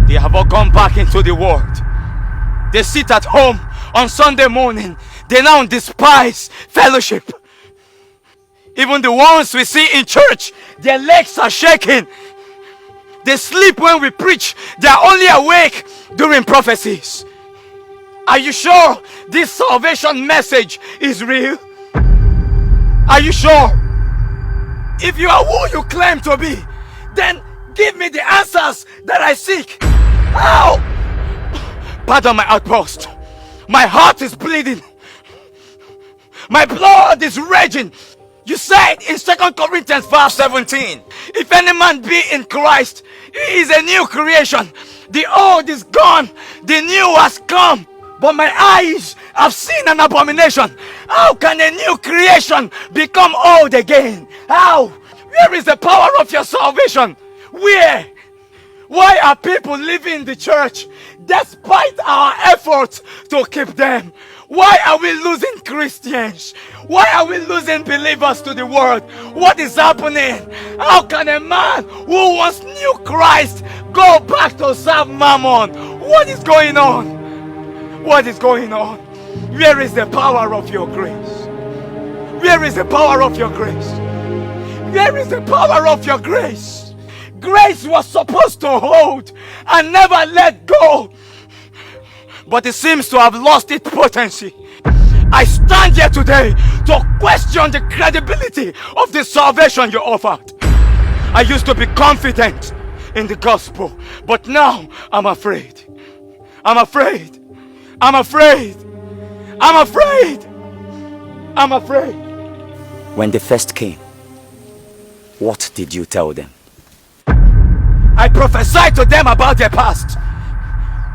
They have all gone back into the world. They sit at home on Sunday morning. They now despise fellowship. Even the ones we see in church, their legs are shaking. They sleep when we preach. They are only awake during prophecies. Are you sure this salvation message is real? Are you sure? If you are who you claim to be, then give me the answers that I seek. How? Pardon my outburst. My heart is bleeding. My blood is raging. You said in 2 Corinthians verse 17, if any man be in Christ, he is a new creation. The old is gone, the new has come. But my eyes have seen an abomination. How can a new creation become old again? How? Where is the power of your salvation? Where? Why are people leaving the church despite our efforts to keep them? Why are we losing Christians? Why are we losing believers to the world? What is happening? How can a man who once knew Christ go back to serve Mammon? What is going on? What is going on? Where is the power of your grace? Where is the power of your grace? Where is the power of your grace? Grace was supposed to hold and never let go, but it seems to have lost its potency. I stand here today to question the credibility of the salvation you offered. I used to be confident in the gospel, but now I'm afraid. I'm afraid. I'm afraid. I'm afraid. I'm afraid. When they first came, what did you tell them? I prophesied to them about their past.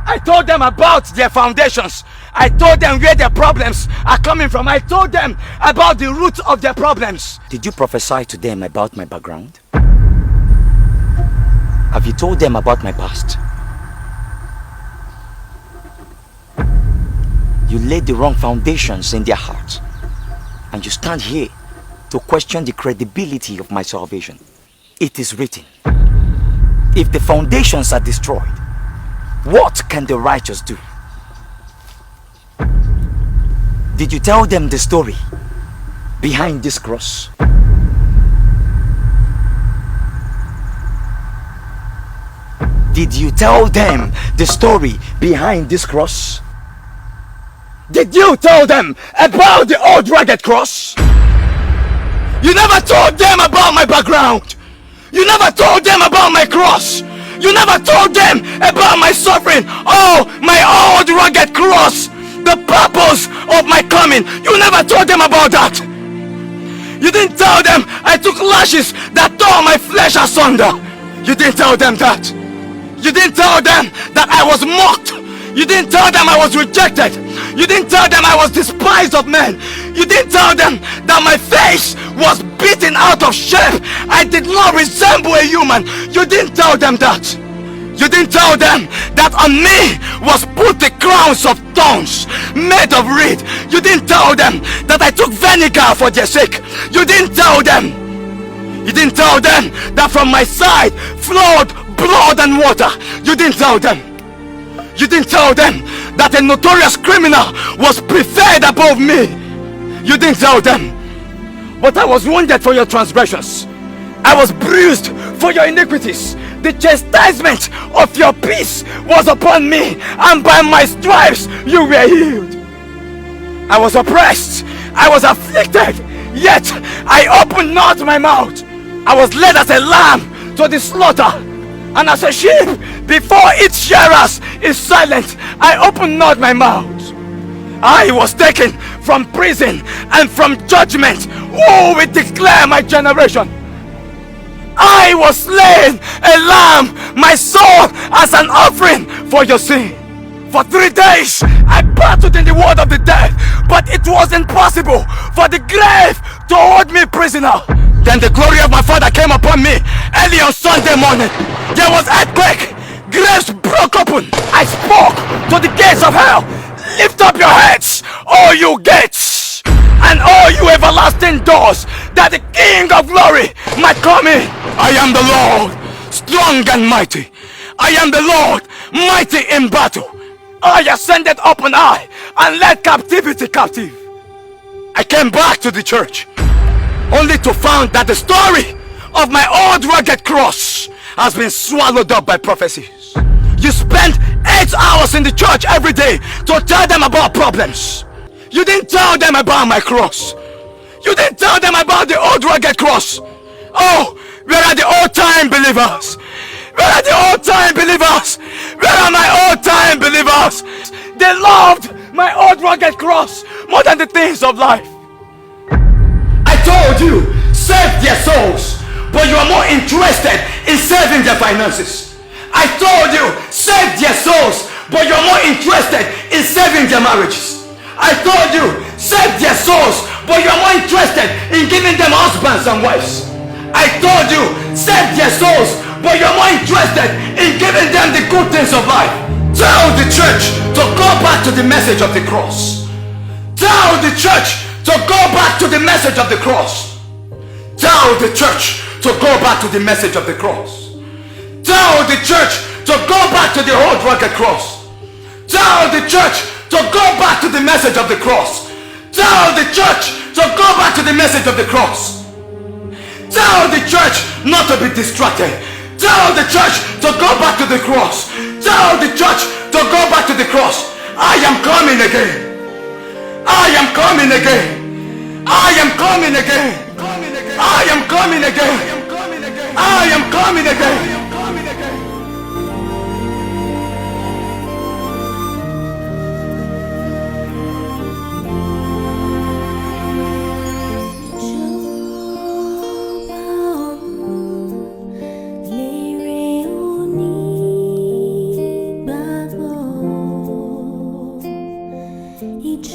I told them about their foundations. I told them where their problems are coming from. I told them about the root of their problems. Did you prophesy to them about my background? Have you told them about my past? You laid the wrong foundations in their hearts, and you stand here to question the credibility of my salvation. It is written, if the foundations are destroyed, what can the righteous do? Did you tell them the story behind this cross? Did you tell them the story behind this cross? Did you tell them about the old rugged cross? You never told them about my background. You never told them about my cross. You never told them about my suffering. Oh, my old rugged cross. The purpose of my coming. You never told them about that. You didn't tell them I took lashes that tore my flesh asunder. You didn't tell them that. You didn't tell them that I was mocked. You didn't tell them I was rejected. You didn't tell them I was despised of men. You didn't tell them that my face was beaten out of shape. I did not resemble a human. You didn't tell them that. You didn't tell them that on me was put the crowns of thorns made of reed. You didn't tell them that I took vinegar for their sake. You didn't tell them. You didn't tell them that from my side flowed blood and water. You didn't tell them. You didn't tell them that a notorious criminal was preferred above me. You didn't tell them. But I was wounded for your transgressions. I was bruised for your iniquities. The chastisement of your peace was upon me, and by my stripes you were healed. I was oppressed, I was afflicted, yet I opened not my mouth. I was led as a lamb to the slaughter, and as a sheep before its shearers is silent, I opened not my mouth. I was taken from prison and from judgment. Who will declare my generation? I was slain, a lamb, my soul as an offering for your sin. For 3 days I battled in the world of the dead, but it was impossible for the grave to hold me prisoner. Then the glory of my Father came upon me early on Sunday morning. There was earthquake, graves broke open. I spoke to the gates of hell. Lift up your heads, all you gates, and all you everlasting doors, that the King of glory might come in. I am the Lord, strong and mighty. I am the Lord, mighty in battle. I ascended up on high and led captivity captive. I came back to the church only to find that the story of my old rugged cross has been swallowed up by prophecies. You spend 8 hours in the church every day to tell them about problems. You didn't tell them about my cross. You didn't tell them about the old rugged cross. Oh, where are the old-time believers? Where are the old-time believers? Where are my old-time believers? They loved my old rugged cross more than the things of life. I told you, save their souls, but you are more interested in saving their finances. I told you, save their souls, but you are more interested in saving their marriages. I told you, save their souls, but you are more interested in giving them husbands and wives. I told you, save their souls, but you're more interested in giving them the good things of life. Tell the church to go back to the message of the cross. Tell the church to go back to the message of the cross. Tell the church to go back to the message of the cross. Tell the church to go back to the old rugged cross. Tell the church to go back to the message of the cross. Tell the church to go back to the message of the cross. Tell the church not to be distracted. Tell the church to go back to the cross. Tell the church to go back to the cross. I am coming again. I am coming again. I am coming again. I am coming again. I am coming again. Each